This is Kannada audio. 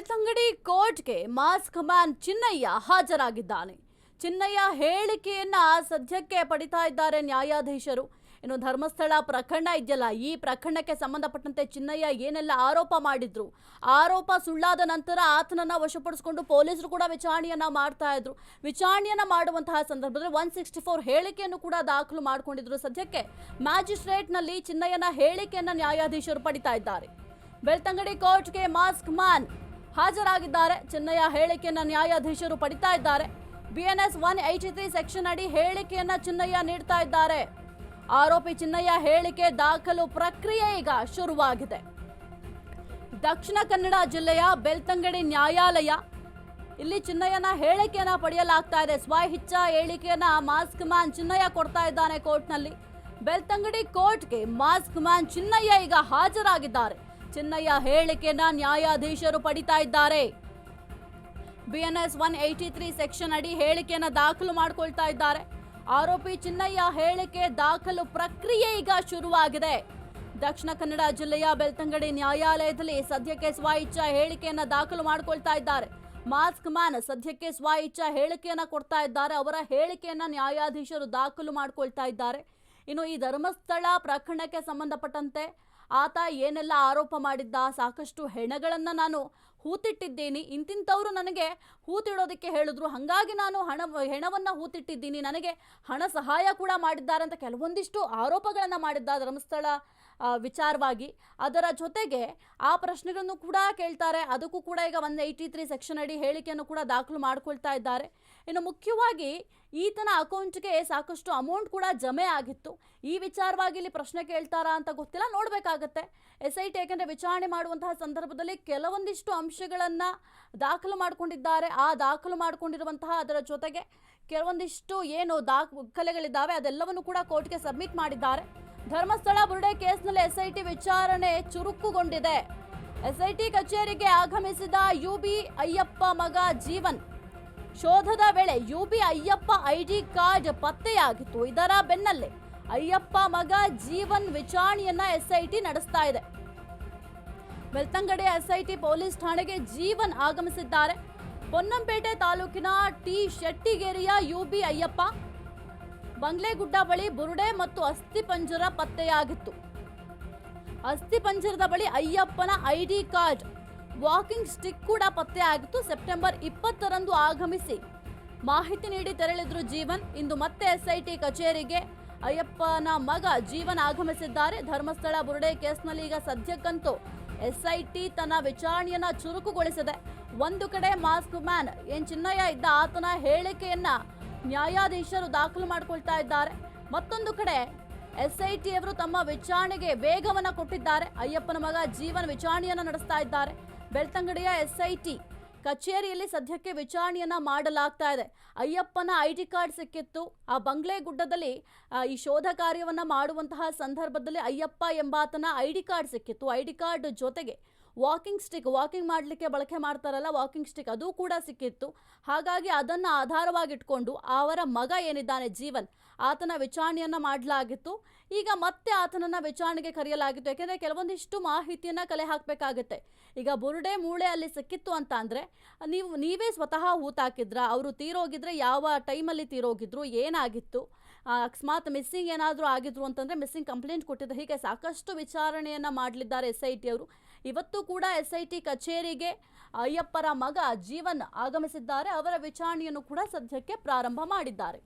ಬೆಳ್ತಂಗಡಿ ಕೋರ್ಟ್ಗೆ ಮಾಸ್ಕ್ ಮ್ಯಾನ್ ಚಿನ್ನಯ್ಯ ಹಾಜರಾಗಿದ್ದಾನೆ. ಚಿನ್ನಯ್ಯ ಹೇಳಿಕೆಯನ್ನ ಸದ್ಯಕ್ಕೆ ಪಡಿತಾ ಇದ್ದಾರೆ ನ್ಯಾಯಾಧೀಶರು. ಇನ್ನು ಧರ್ಮಸ್ಥಳ ಪ್ರಕರಣ ಇದೆಯಲ್ಲ, ಈ ಪ್ರಕರಣಕ್ಕೆ ಸಂಬಂಧಪಟ್ಟಂತೆ ಚಿನ್ನಯ್ಯ ಏನೆಲ್ಲ ಆರೋಪ ಮಾಡಿದ್ರು, ಆರೋಪ ಸುಳ್ಳಾದ ನಂತರ ಆತನನ್ನ ವಶಪಡಿಸಿಕೊಂಡು ಪೊಲೀಸರು ಕೂಡ ವಿಚಾರಣೆಯನ್ನ ಮಾಡ್ತಾ ಇದ್ರು. ವಿಚಾರಣೆಯನ್ನ ಮಾಡುವಂತಹ ಸಂದರ್ಭದಲ್ಲಿ 164 ಹೇಳಿಕೆಯನ್ನು ಕೂಡ ದಾಖಲು ಮಾಡಿಕೊಂಡಿದ್ರು. ಸದ್ಯಕ್ಕೆ ಮ್ಯಾಜಿಸ್ಟ್ರೇಟ್ನಲ್ಲಿ ಚಿನ್ನಯ್ಯನ ಹೇಳಿಕೆಯನ್ನ ನ್ಯಾಯಾಧೀಶರು ಪಡಿತಾ ಇದ್ದಾರೆ. ಬೆಳ್ತಂಗಡಿ ಕೋರ್ಟ್ಗೆ ಮಾಸ್ಕ್ ಮ್ಯಾನ್ ಹಾಜರಾಗಿದ್ದಾರೆ. ಚಿನ್ನಯ್ಯ ಹೇಳಿಕೆಯನ್ನ ನ್ಯಾಯಾಧೀಶರು ಪಡಿತಾ ಇದ್ದಾರೆ. BNS 183 ಸೆಕ್ಷನ್ ಅಡಿ ಹೇಳಿಕೆಯನ್ನ ಚಿನ್ನಯ್ಯ ನೀಡ್ತಾ ಇದ್ದಾರೆ. ಆರೋಪಿ ಚಿನ್ನಯ್ಯ ಹೇಳಿಕೆ ದಾಖಲು ಪ್ರಕ್ರಿಯೆ ಈಗ ಶುರುವಾಗಿದೆ. ದಕ್ಷಿಣ ಕನ್ನಡ ಜಿಲ್ಲೆಯ ಬೆಳ್ತಂಗಡಿ ನ್ಯಾಯಾಲಯ, ಇಲ್ಲಿ ಚಿನ್ನಯ್ಯನ ಹೇಳಿಕೆಯನ್ನ ಪಡೆಯಲಾಗ್ತಾ ಇದೆ. ಸ್ವಇಚ್ಛಾ ಹೇಳಿಕೆಯನ್ನ ಮಾಸ್ಕ್ ಮ್ಯಾನ್ ಚಿನ್ನಯ್ಯ ಕೊಡ್ತಾ ಇದ್ದಾನೆ ಕೋರ್ಟ್ನಲ್ಲಿ. ಬೆಳ್ತಂಗಡಿ ಕೋರ್ಟ್ಗೆ ಮಾಸ್ಕ್ ಮ್ಯಾನ್ ಚಿನ್ನಯ್ಯ ಈಗ ಹಾಜರಾಗಿದ್ದಾರೆ. ಚಿನ್ನಯ್ಯ ಹೇಳಿಕೆಯನ್ನ ನ್ಯಾಯಾಧೀಶರು ಪಡಿತಾ ಇದ್ದಾರೆ. BNS 183 ಸೆಕ್ಷನ್ ಅಡಿ ಹೇಳಿಕೆಯನ್ನ ದಾಖಲು ಮಾಡಿಕೊಳ್ತಾ ಇದ್ದಾರೆ. ಆರೋಪಿ ಚಿನ್ನಯ್ಯ ಹೇಳಿಕೆ ದಾಖಲು ಪ್ರಕ್ರಿಯೆ ಈಗ ಶುರುವಾಗಿದೆ. ದಕ್ಷಿಣ ಕನ್ನಡ ಜಿಲ್ಲೆಯ ಬೆಳ್ತಂಗಡಿ ನ್ಯಾಯಾಲಯದಲ್ಲಿ ಸದ್ಯಕ್ಕೆ ಸ್ವಇಚ್ಛಾ ಹೇಳಿಕೆಯನ್ನ ದಾಖಲು ಮಾಡಿಕೊಳ್ತಾ ಇದ್ದಾರೆ. ಮಾಸ್ಕ್ ಮ್ಯಾನ್ ಸದ್ಯಕ್ಕೆ ಸ್ವಇಚ್ಛಾ ಹೇಳಿಕೆಯನ್ನ ಕೊಡ್ತಾ ಇದ್ದಾರೆ. ಅವರ ಹೇಳಿಕೆಯನ್ನ ನ್ಯಾಯಾಧೀಶರು ದಾಖಲು ಮಾಡಿಕೊಳ್ತಾ ಇದ್ದಾರೆ. ಇನ್ನು ಈ ಧರ್ಮಸ್ಥಳ ಪ್ರಕರಣಕ್ಕೆ ಸಂಬಂಧಪಟ್ಟಂತೆ ಆತ ಏನೆಲ್ಲ ಆರೋಪ ಮಾಡಿದ್ದ, ಸಾಕಷ್ಟು ಹೆಣಗಳನ್ನು ನಾನು ಹೂತಿಟ್ಟಿದ್ದೀನಿ, ಇಂತಿಂಥವ್ರು ನನಗೆ ಹೂತಿಡೋದಕ್ಕೆ ಹೇಳಿದ್ರು, ಹಾಗಾಗಿ ನಾನು ಹೆಣವನ್ನು ಹೂತಿಟ್ಟಿದ್ದೀನಿ, ನನಗೆ ಹಣ ಸಹಾಯ ಕೂಡ ಮಾಡಿದ್ದಾರೆ ಅಂತ ಕೆಲವೊಂದಿಷ್ಟು ಆರೋಪಗಳನ್ನು ಮಾಡಿದ್ದ ಧರ್ಮಸ್ಥಳ ವಿಚಾರವಾಗಿ. ಅದರ ಜೊತೆಗೆ ಆ ಪ್ರಶ್ನೆಗಳನ್ನು ಕೂಡ ಕೇಳ್ತಾರೆ. ಅದಕ್ಕೂ ಕೂಡ ಈಗ 183 ಸೆಕ್ಷನ್ ಅಡಿ ಹೇಳಿಕೆಯನ್ನು ಕೂಡ ದಾಖಲು ಮಾಡಿಕೊಳ್ತಾ ಇದ್ದಾರೆ. ಇನ್ನು ಮುಖ್ಯವಾಗಿ ಈತನ ಅಕೌಂಟ್ಗೆ ಸಾಕಷ್ಟು ಅಮೌಂಟ್ ಕೂಡ ಜಮೆ ಆಗಿತ್ತು. ಈ ವಿಚಾರವಾಗಿ ಇಲ್ಲಿ ಪ್ರಶ್ನೆ ಕೇಳ್ತಾರಾ ಅಂತ ಗೊತ್ತಿಲ್ಲ, ನೋಡಬೇಕಾಗತ್ತೆ. SIT ಯಾಕೆಂದರೆ ವಿಚಾರಣೆ ಮಾಡುವಂತಹ ಸಂದರ್ಭದಲ್ಲಿ ಕೆಲವೊಂದಿಷ್ಟು ಅಂಶಗಳನ್ನು ದಾಖಲು ಮಾಡಿಕೊಂಡಿದ್ದಾರೆ. ಆ ದಾಖಲು ಮಾಡಿಕೊಂಡಿರುವಂತಹ ಅದರ ಜೊತೆಗೆ ಕೆಲವೊಂದಿಷ್ಟು ಏನು ದಾಖಲೆಗಳಿದ್ದಾವೆ ಅದೆಲ್ಲವನ್ನು ಕೂಡ ಕೋರ್ಟ್ಗೆ ಸಬ್ಮಿಟ್ ಮಾಡಿದ್ದಾರೆ. ಧರ್ಮಸ್ಥಳ ಬುರುಡೆ ಕೇಸ್ನಲ್ಲಿ SIT ವಿಚಾರಣೆ ಚುರುಕುಗೊಂಡಿದೆ. SIT ಕಚೇರಿಗೆ ಆಗಮಿಸಿದ UB ಅಯ್ಯಪ್ಪ ಮಗ ಜೀವನ್ ಶೋಧದ ವೇಳೆ UB ಅಯ್ಯಪ್ಪ ID ಕಾರ್ಡ್ ಪತ್ತೆಯಾಗಿತ್ತು. ಇದರ ಬೆನ್ನಲ್ಲೇ ಅಯ್ಯಪ್ಪ ಮಗ ಜೀವನ್ ವಿಚಾರಣೆಯನ್ನ SIT ನಡೆಸ್ತಾ ಇದೆ. ಬೆಳ್ತಂಗಡಿ SIT ಪೊಲೀಸ್ ಠಾಣೆಗೆ ಜೀವನ್ ಆಗಮಿಸಿದ್ದಾರೆ. ಪೊನ್ನಂಪೇಟೆ ತಾಲೂಕಿನ T ಶೆಟ್ಟಿಗೇರಿಯ UB ಅಯ್ಯಪ್ಪ ಬಂಗ್ಲೆಗುಡ್ಡ ಬಳಿ ಬುರುಡೆ ಮತ್ತು ಅಸ್ಥಿಪಂಜರ ಪತ್ತೆಯಾಗಿತ್ತು. ಅಸ್ಥಿಪಂಜರದ ಬಳಿ ಅಯ್ಯಪ್ಪನ ID ಕಾರ್ಡ್, ವಾಕಿಂಗ್ ಸ್ಟಿಕ್ ಕೂಡ ಪತ್ತೆಯಾಗಿತ್ತು. ಸೆಪ್ಟೆಂಬರ್ 20ರಂದು ಆಗಮಿಸಿ ಮಾಹಿತಿ ನೀಡಿ ತೆರಳಿದ್ರು ಜೀವನ್. ಇಂದು ಮತ್ತೆ SIT ಕಚೇರಿಗೆ ಅಯ್ಯಪ್ಪನ ಮಗ ಜೀವನ್ ಆಗಮಿಸಿದ್ದಾರೆ. ಧರ್ಮಸ್ಥಳ ಬುರುಡೆ ಕೇಸ್ನಲ್ಲಿ ಈಗ ಸದ್ಯಕ್ಕಂತೂ SIT ತನ್ನ ವಿಚಾರಣೆಯನ್ನ ಚುರುಕುಗೊಳಿಸಿದೆ. ಒಂದು ಕಡೆ ಮಾಸ್ಕ್ ಮ್ಯಾನ್ ಏನ್ ಚಿನ್ನಯ್ಯ ಇದ್ದ ಆತನ ಹೇಳಿಕೆಯನ್ನ ನ್ಯಾಯಾಧೀಶರು ದಾಖಲು ಮಾಡಿಕೊಳ್ತಾ ಇದ್ದಾರೆ. ಮತ್ತೊಂದು ಕಡೆ SIT ಅವರು ತಮ್ಮ ವಿಚಾರಣೆಗೆ ವೇಗವನ್ನ ಕೊಟ್ಟಿದ್ದಾರೆ. ಅಯ್ಯಪ್ಪನ ಮಗ ಜೀವನ್ ವಿಚಾರಣೆಯನ್ನ ನಡೆಸ್ತಾ ಇದ್ದಾರೆ. ಬೆಳ್ತಂಗಡಿಯ SIT ಕಚೇರಿಯಲ್ಲಿ ಸದ್ಯಕ್ಕೆ ವಿಚಾರಣೆಯನ್ನ ಮಾಡಲಾಗ್ತಾ ಇದೆ. ಅಯ್ಯಪ್ಪನ ID ಕಾರ್ಡ್ ಸಿಕ್ಕಿತ್ತು. ಆ ಬಂಗ್ಲೆಗುಡ್ಡದಲ್ಲಿ ಈ ಶೋಧ ಕಾರ್ಯವನ್ನ ಮಾಡುವಂತಹ ಸಂದರ್ಭದಲ್ಲಿ ಅಯ್ಯಪ್ಪ ಎಂಬಾತನ ID ಕಾರ್ಡ್ ಸಿಕ್ಕಿತ್ತು. ID ಕಾರ್ಡ್ ಜೊತೆಗೆ ವಾಕಿಂಗ್ ಸ್ಟಿಕ್, ವಾಕಿಂಗ್ ಮಾಡಲಿಕ್ಕೆ ಬಳಕೆ ಮಾಡ್ತಾರಲ್ಲ ವಾಕಿಂಗ್ ಸ್ಟಿಕ್, ಅದು ಕೂಡ ಸಿಕ್ಕಿತ್ತು. ಹಾಗಾಗಿ ಅದನ್ನು ಆಧಾರವಾಗಿಟ್ಕೊಂಡು ಅವರ ಮಗ ಏನಿದ್ದಾನೆ ಜೀವನ್, ಆತನ ವಿಚಾರಣೆಯನ್ನ ಮಾಡಲಾಗಿತ್ತು. ಈಗ ಮತ್ತೆ ಆತನನ್ನ ವಿಚಾರಣೆಗೆ ಕರೆಯಲಾಗಿತ್ತು. ಯಾಕೆಂದರೆ ಕೆಲವೊಂದಿಷ್ಟು ಮಾಹಿತಿಯನ್ನ ಕಲೆ ಹಾಕಬೇಕಾಗುತ್ತೆ. ಈಗ ಬುರುಡೆ ಮೂಳೆ ಅಲ್ಲಿ ಸಿಕ್ಕಿತ್ತು ಅಂತ ಅಂದರೆ ನೀವೇ ಸ್ವತಃ ಹೂತಾಕಿದ್ರ, ಅವರು ತೀರೋಗಿದ್ರೆ ಯಾವ ಟೈಮಲ್ಲಿ ತೀರೋಗಿದ್ರು, ಏನಾಗಿತ್ತು, ಅಕಸ್ಮಾತ್ ಮಿಸ್ಸಿಂಗ್ ಏನಾದರೂ ಆಗಿದ್ರು ಅಂತಂದರೆ ಮಿಸ್ಸಿಂಗ್ ಕಂಪ್ಲೇಂಟ್ ಕೊಟ್ಟಿದ್ದ, ಹೀಗೆ ಸಾಕಷ್ಟು ವಿಚಾರಣೆಯನ್ನು ಮಾಡಲಿದ್ದಾರೆ SIT ಅವರು. ಇವತ್ತು ಕೂಡ SIT ಕಚೇರಿಗೆ ಅಯ್ಯಪ್ಪರ ಮಗ ಜೀವನ್ ಆಗಮಿಸಿದ್ದಾರೆ. ಅವರ ವಿಚಾರಣೆಯನ್ನು ಕೂಡ ಸದ್ಯಕ್ಕೆ ಪ್ರಾರಂಭ ಮಾಡಿದ್ದಾರೆ.